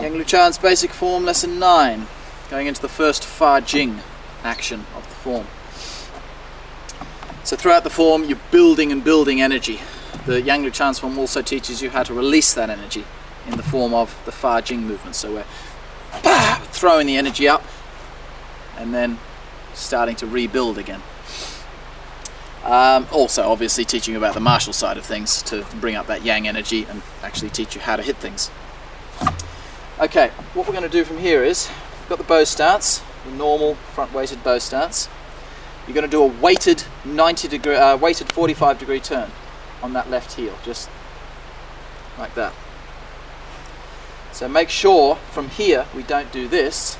Yang Lu Chan's basic form, lesson 9, going into the first Fa Jing action of the form. So throughout the form you're building and building energy. The Yang Lu Chan's form also teaches you how to release that energy in the form of the Fa Jing movement. So we're throwing the energy up and then starting to rebuild again. Also obviously teaching you about the martial side of things to bring up that yang energy and actually teach you how to hit things. Okay, what we're going to do from here is, we've got the bow stance, the normal front weighted bow stance. You're going to do a weighted 45 degree turn on that left heel, just like that. So make sure from here we don't do this.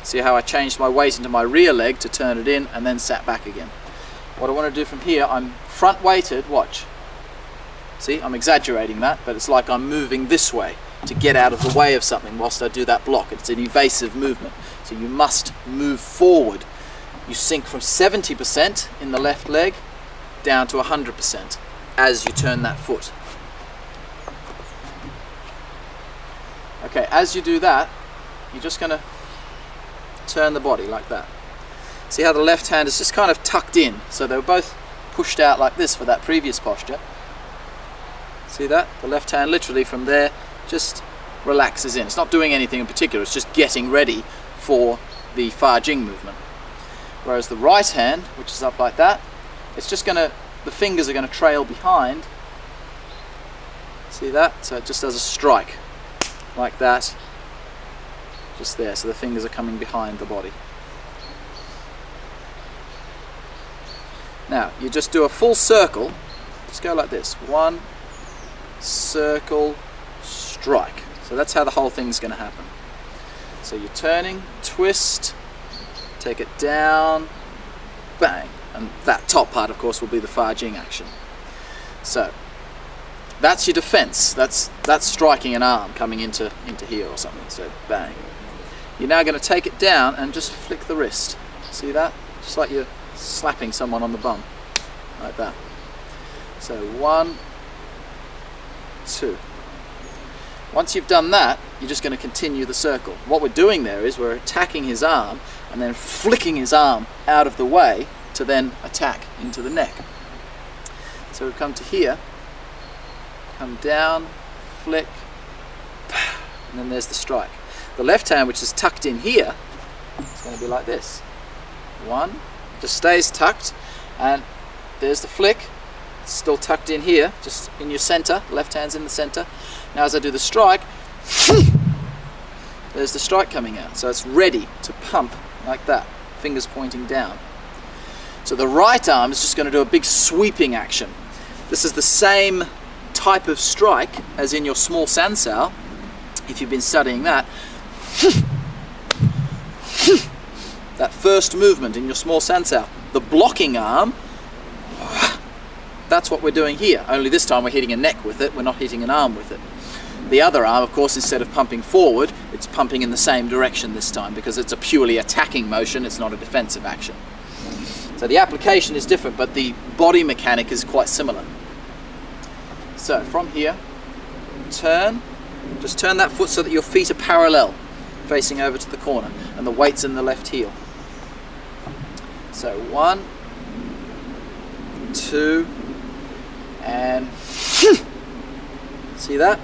See how I changed my weight into my rear leg to turn it in and then sat back again. What I want to do from here, I'm front weighted, watch. See, I'm exaggerating that, but it's like I'm moving this way to get out of the way of something whilst I do that block. It's an evasive movement. So you must move forward. You sink from 70% in the left leg down to 100% as you turn that foot. Okay, as you do that, you're just going to turn the body like that. See how the left hand is just kind of tucked in, so they were both pushed out like this for that previous posture. See that? The left hand literally from there just relaxes in. It's not doing anything in particular, it's just getting ready for the Fa Jing movement. Whereas the right hand, which is up like that, it's just going to, the fingers are going to trail behind. See that? So it just does a strike like that, just there. So the fingers are coming behind the body. Now you just do a full circle. Just go like this. One, circle, strike. So that's how the whole thing's going to happen. So you're turning, twist, take it down, bang. And that top part, of course, will be the Fa Jing action. So that's your defense. That's striking an arm coming into here or something. So bang. You're now going to take it down and just flick the wrist. See that? Just like you're slapping someone on the bum. Like that. So 1, 2. Once you've done that, you're just going to continue the circle. What we're doing there is we're attacking his arm and then flicking his arm out of the way to then attack into the neck. So we come to here, come down, flick, and then there's the strike. The left hand, which is tucked in here, is going to be like this. 1, just stays tucked, and there's the flick. It's still tucked in here, just in your center. Left hand's in the center. Now as I do the strike, there's the strike coming out. So it's ready to pump like that, fingers pointing down. So the right arm is just going to do a big sweeping action. This is the same type of strike as in your small sansao, if you've been studying that. That first movement in your small sansao, the blocking arm, that's what we're doing here, only this time we're hitting a neck with it, we're not hitting an arm with it. The other arm, of course, instead of pumping forward, it's pumping in the same direction this time because it's a purely attacking motion, it's not a defensive action. So the application is different, but the body mechanic is quite similar. So from here, turn, just turn that foot so that your feet are parallel, facing over to the corner, and the weight's in the left heel. So 1, 2, and see that?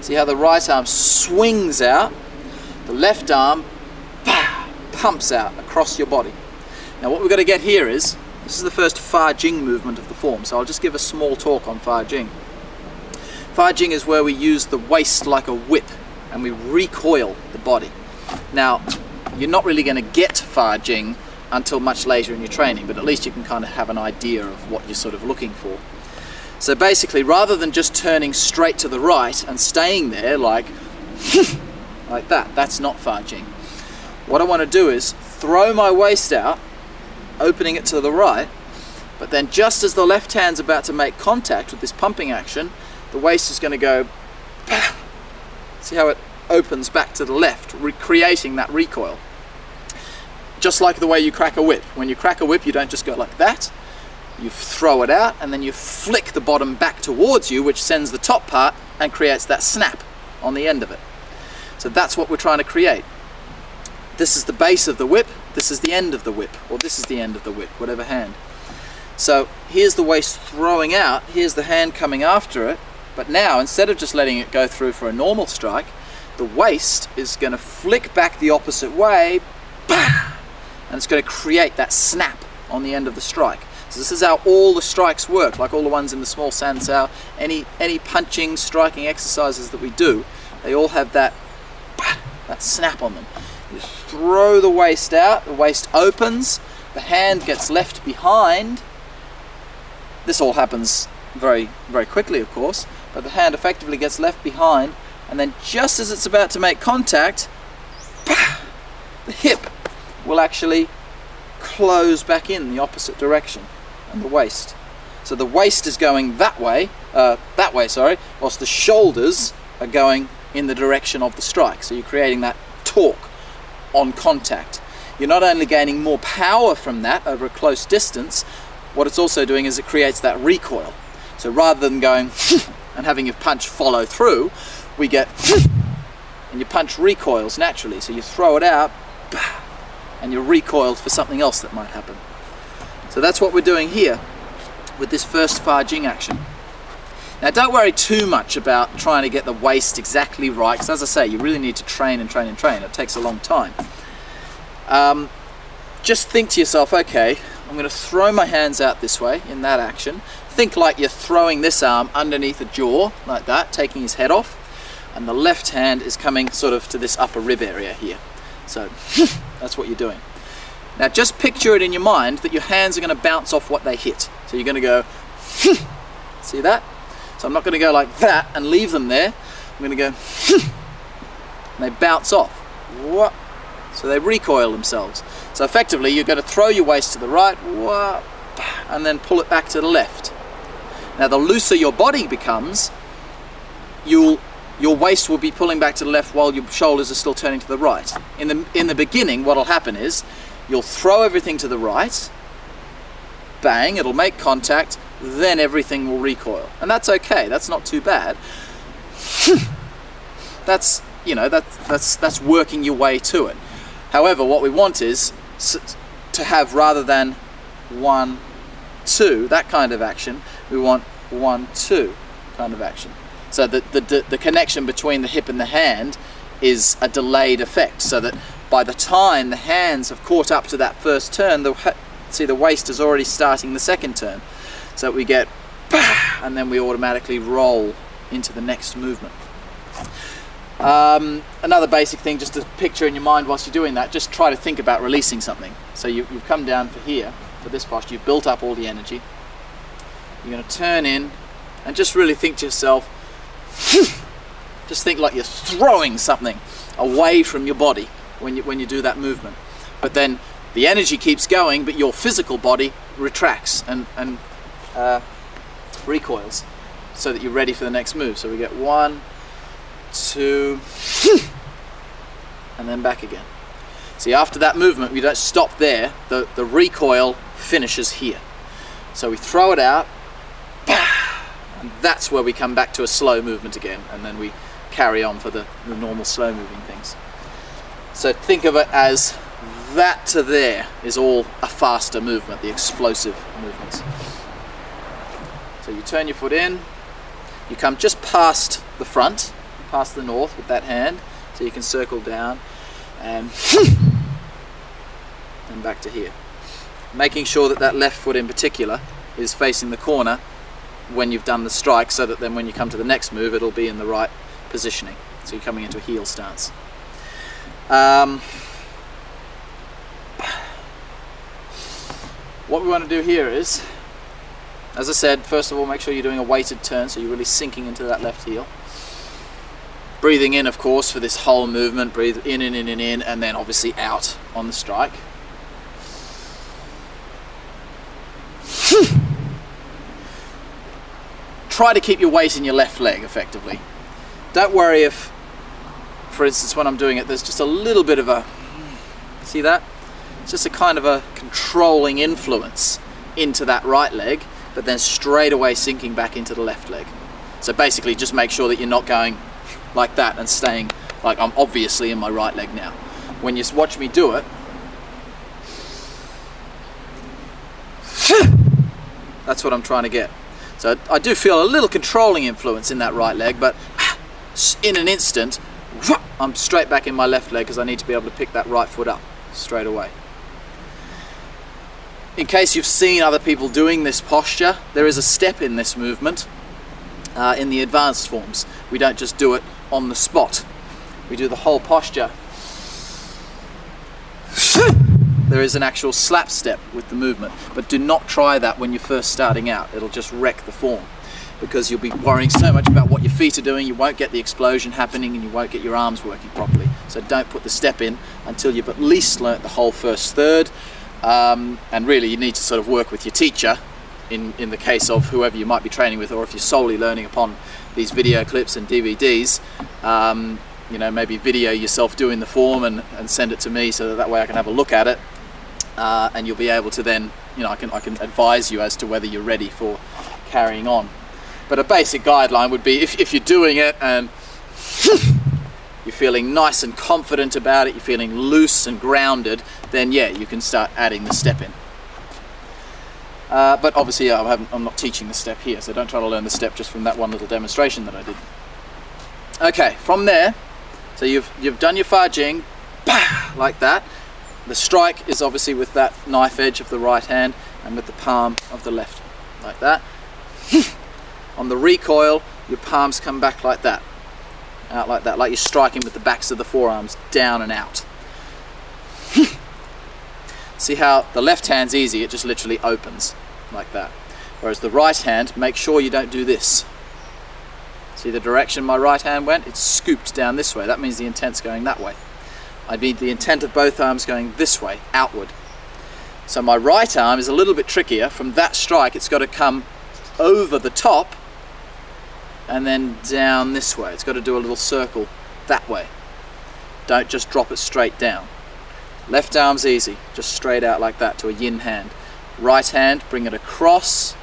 See how the right arm swings out, the left arm pumps out across your body. Now what we've got to get here is, this is the first Fa Jing movement of the form, so I'll just give a small talk on Fa Jing. Fa Jing is where we use the waist like a whip and we recoil the body. Now, you're not really going to get Fa Jing until much later in your training, but at least you can kind of have an idea of what you're sort of looking for. So basically, rather than just turning straight to the right and staying there like that, that's not Fa Jing. What I want to do is throw my waist out, opening it to the right, but then just as the left hand's about to make contact with this pumping action, the waist is going to go, see how it opens back to the left, recreating that recoil. Just like the way you crack a whip. When you crack a whip, you don't just go like that. You throw it out and then you flick the bottom back towards you, which sends the top part and creates that snap. on the end of it. So that's what we're trying to create. This is the base of the whip, this is the end of the whip, or this is the end of the whip, whatever hand. So here's the waist throwing out, here's the hand coming after it, but now instead of just letting it go through for a normal strike, the waist is going to flick back the opposite way, bah! And it's going to create that snap on the end of the strike. So this is how all the strikes work, like all the ones in the small sansao, any punching, striking exercises that we do, they all have that snap on them. You throw the waist out, the waist opens, the hand gets left behind. This all happens very, very quickly, of course, but the hand effectively gets left behind, and then just as it's about to make contact, the hip will actually close back in the opposite direction, and the waist. So the waist is going that way, whilst the shoulders are going in the direction of the strike. So you're creating that torque on contact. You're not only gaining more power from that over a close distance, what it's also doing is it creates that recoil. So rather than going and having your punch follow through, we get and your punch recoils naturally. So you throw it out and you're recoiled for something else that might happen. So that's what we're doing here with this first Fa Jing action. Now don't worry too much about trying to get the waist exactly right, because as I say, you really need to train and train and train. It takes a long time. Just think to yourself, okay, I'm going to throw my hands out this way in that action. Think like you're throwing this arm underneath a jaw, like that, taking his head off, and the left hand is coming sort of to this upper rib area here. So that's what you're doing. Now just picture it in your mind that your hands are going to bounce off what they hit. So you're going to go, see that? So I'm not going to go like that and leave them there. I'm going to go, and they bounce off. What? So they recoil themselves. So effectively you're going to throw your waist to the right, and then pull it back to the left. Now the looser your body becomes, your waist will be pulling back to the left while your shoulders are still turning to the right. In the beginning, what will happen is you'll throw everything to the right, bang, it'll make contact, then everything will recoil. And that's okay, that's not too bad. That's working your way to it. However, what we want is to have, rather than 1, 2, that kind of action, we want 1, 2 kind of action. So the connection between the hip and the hand is a delayed effect, so that by the time the hands have caught up to that first turn, the waist is already starting the second turn. So we get, and then we automatically roll into the next movement. Another basic thing just to picture in your mind whilst you're doing that, just try to think about releasing something. So you've come down for here, for this posture, you've built up all the energy. You're going to turn in and just really think to yourself, just think like you're throwing something away from your body when you do that movement. But then the energy keeps going, but your physical body retracts and recoils so that you're ready for the next move. So we get 1, 2, and then back again. See, after that movement, we don't stop there. The recoil finishes here. So we throw it out, and that's where we come back to a slow movement again, and then we carry on for the normal slow moving things. So think of it as that to there is all a faster movement, the explosive movements. So you turn your foot in, you come just past the front, past the north with that hand, so you can circle down and back to here. Making sure that that left foot in particular is facing the corner when you've done the strike, so that then when you come to the next move it'll be in the right positioning. So you're coming into a heel stance. What we want to do here is, as I said, first of all make sure you're doing a weighted turn, so you're really sinking into that left heel. Breathing in, of course, for this whole movement. Breathe in, and then obviously out on the strike. Try to keep your weight in your left leg, effectively. Don't worry if, for instance, when I'm doing it, there's just a little bit of a, see that? It's just a kind of a controlling influence into that right leg, but then straight away sinking back into the left leg. So basically just make sure that you're not going like that and staying, like I'm obviously in my right leg now. When you watch me do it, that's what I'm trying to get. So I do feel a little controlling influence in that right leg, but in an instant, I'm straight back in my left leg because I need to be able to pick that right foot up straight away. In case you've seen other people doing this posture, there is a step in this movement in the advanced forms. We don't just do it on the spot. We do the whole posture. There is an actual slap step with the movement, but do not try that when you're first starting out. It'll just wreck the form because you'll be worrying so much about what your feet are doing, you won't get the explosion happening and you won't get your arms working properly. So don't put the step in until you've at least learnt the whole first third. And really you need to sort of work with your teacher in the case of whoever you might be training with, or if you're solely learning upon these video clips and DVDs, you know, maybe video yourself doing the form and send it to me so that way I can have a look at it, and you'll be able to then, you know, I can advise you as to whether you're ready for carrying on. But a basic guideline would be if you're doing it and you're feeling nice and confident about it, you're feeling loose and grounded, then yeah, you can start adding the step in. But obviously I'm not teaching the step here, so don't try to learn the step just from that one little demonstration that I did. Okay, from there, so you've done your Fa Jing, like that. The strike is obviously with that knife edge of the right hand and with the palm of the left, like that. On the recoil, your palms come back like that, out like that, like you're striking with the backs of the forearms down and out. See how the left hand's easy, it just literally opens like that. Whereas the right hand, make sure you don't do this. See the direction my right hand went? It's scooped down this way. That means the intent's going that way. I need the intent of both arms going this way, outward. So my right arm is a little bit trickier. From that strike, it's got to come over the top and then down this way. It's got to do a little circle that way. Don't just drop it straight down. Left arm's easy, just straight out like that to a yin hand. Right hand, bring it across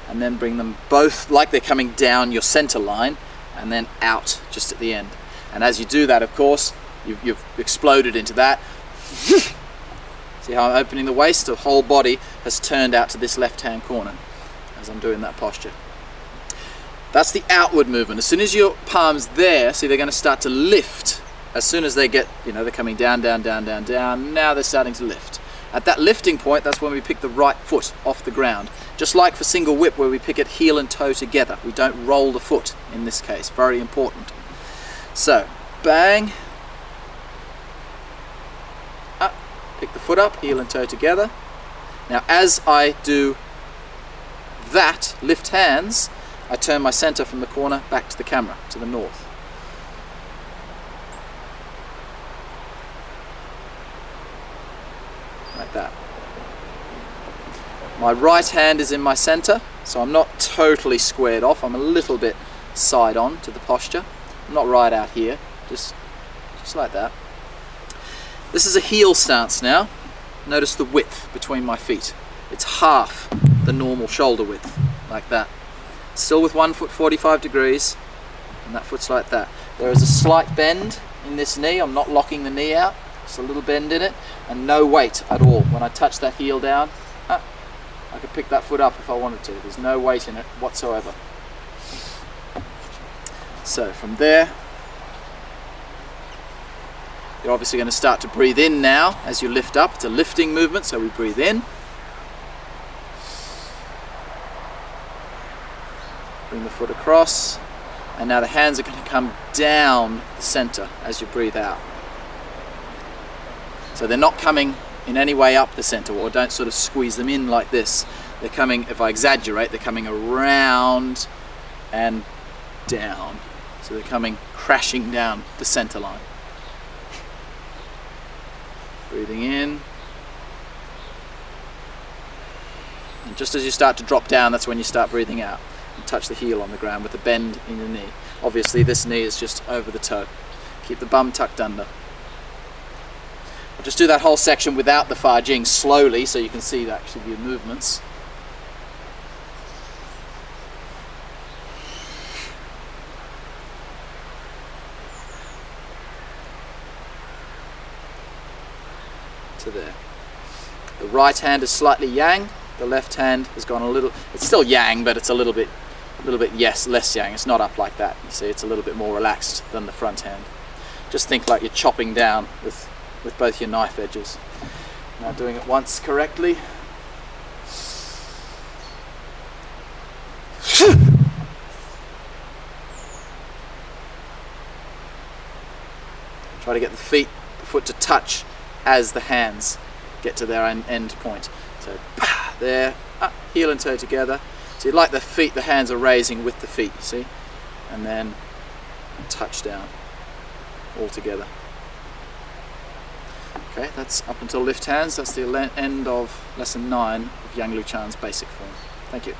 and then bring them both like they're coming down your center line and then out just at the end. And as you do that, of course, you've exploded into that. See how I'm opening the waist? The whole body has turned out to this left hand corner as I'm doing that posture. That's the outward movement. As soon as your palm's there, see, they're going to start to lift. As soon as they get, you know, they're coming down, down, down, down, down. Now they're starting to lift. At that lifting point, that's when we pick the right foot off the ground. Just like for single whip where we pick it heel and toe together. We don't roll the foot in this case. Very important. So, bang. Up. Pick the foot up, heel and toe together. Now as I do that, lift hands, I turn my center from the corner back to the camera, to the north. Like that. My right hand is in my center, so I'm not totally squared off. I'm a little bit side on to the posture. I'm not right out here, just like that. This is a heel stance now. Notice the width between my feet. It's half the normal shoulder width, like that. Still with one foot 45 degrees, and that foot's like that. There is a slight bend in this knee. I'm not locking the knee out. Just a little bend in it, and no weight at all. When I touch that heel down, I could pick that foot up if I wanted to. There's no weight in it whatsoever. So from there, you're obviously going to start to breathe in now as you lift up. It's a lifting movement, so we breathe in. Bring the foot across, and now the hands are going to come down the center as you breathe out. So they're not coming in any way up the center, or don't sort of squeeze them in like this. They're coming, if I exaggerate, they're coming around and down. So they're coming crashing down the center line. Breathing in. And just as you start to drop down, that's when you start breathing out. And touch the heel on the ground with a bend in the knee. Obviously this knee is just over the toe. Keep the bum tucked under. I'll just do that whole section without the Fa Jing slowly so you can see actually your movements. to there. The right hand is slightly yang, the left hand has gone a little, it's still yang, but it's a little bit yes, less yang. It's not up like that. You see, it's a little bit more relaxed than the front hand. Just think like you're chopping down with both your knife edges. Now doing it once correctly. Try to get the foot to touch as the hands get to their end point. So there, heel and toe together. So you'd like the hands are raising with the feet, you see? And then touch down all together. Okay, that's up until lift hands. That's the end of lesson 9 of Yang Luchan's basic form. Thank you.